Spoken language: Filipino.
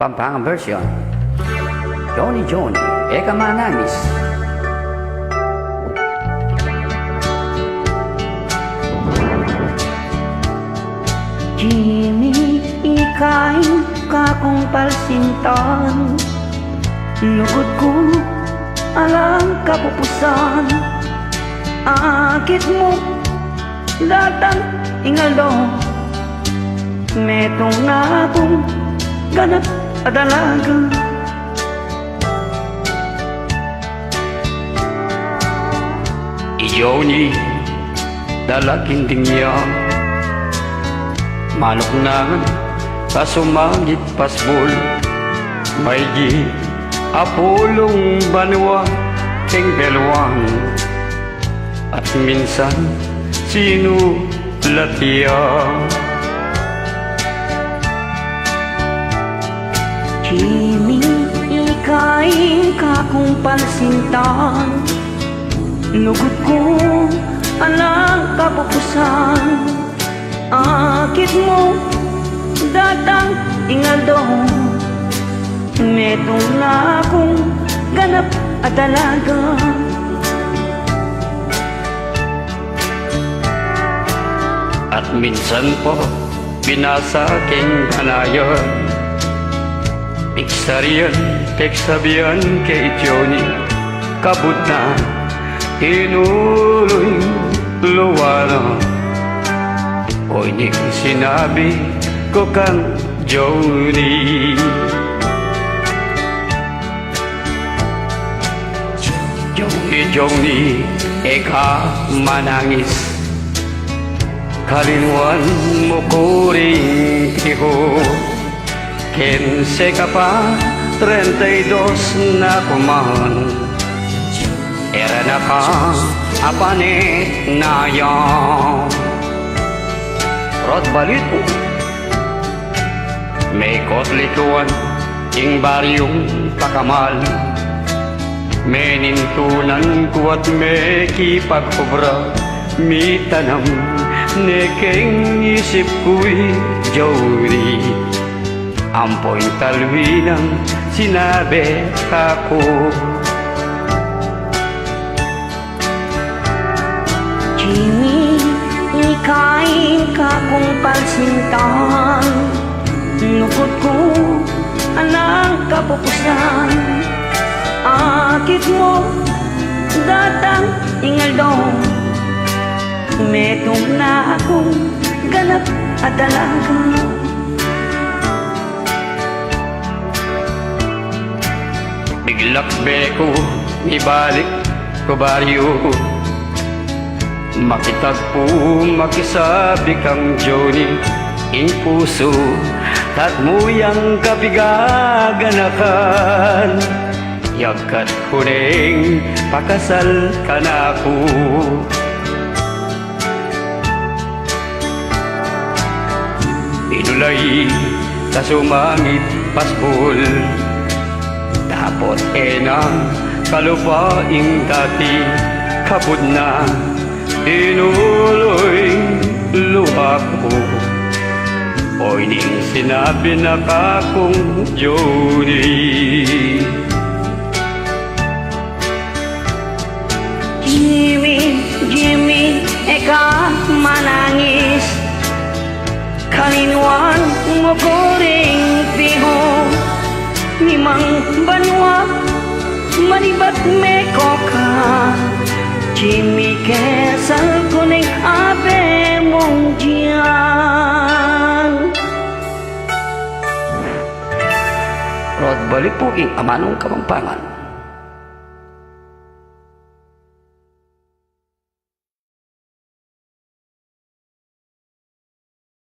Pampangang version, Johnny Johnny, Eka Manamis. Jimmy, ikain kakong palsintan. Lugod ko alang kapupusan. Akit mo datang ingalo. Metong na akong ganap adalaga. Johnny, dalaking niya manok na kasumangit pasbol. May gi apulong banwa ting belwang. At minsan sino latiya. Jimmy, ikain kakong palsintan. Lugod ko alang kapupusan. Akit mo datang ingaldo. Metong na akong ganap at talaga. At minsan po binasa king kanayon. Piksarian, teksabihan kay Johnny. Kabut na inuloy luwala. O ining sinabi ko kang Johnny. Johnny, Johnny, eka manangis. Kalinwan mo ko rin tiho. 15 ka pa, 32 na kuman. Era na ka, apanit na yan. Rod balito, may kotlituan, ing baryong pakamal. May nintunan ko at may kipagkubra. Mi tanam, nekeng isip ko'y Johnny. Ampoy talwinang sinabi ako. Jimmy, ikain kakong palsintan. Lugod ko alang kapupusan. Akit mo datang ingaldo. Metong na akong ganap at dalaga. Biglakbe ko, ibalik ko baryo. Makitagpo, makisabi kang Johnny. Ing puso, tatmuyang kabigaganakan. Yagat ko ring pakasal ka na ako. Inulay sa sumangit pasbol. Tapos enang kalupaing dati. Kabud na inuloy luha ko. O ining sinabi na kakong Johnny. Jimmy, Jimmy, eka manangis. Kalinwan mo ko ring piho. Limang banwa, manibat me ko ka. Jimmy, kesal ko ng abe mong diyan. Rod balik po king amanong Kapampangan.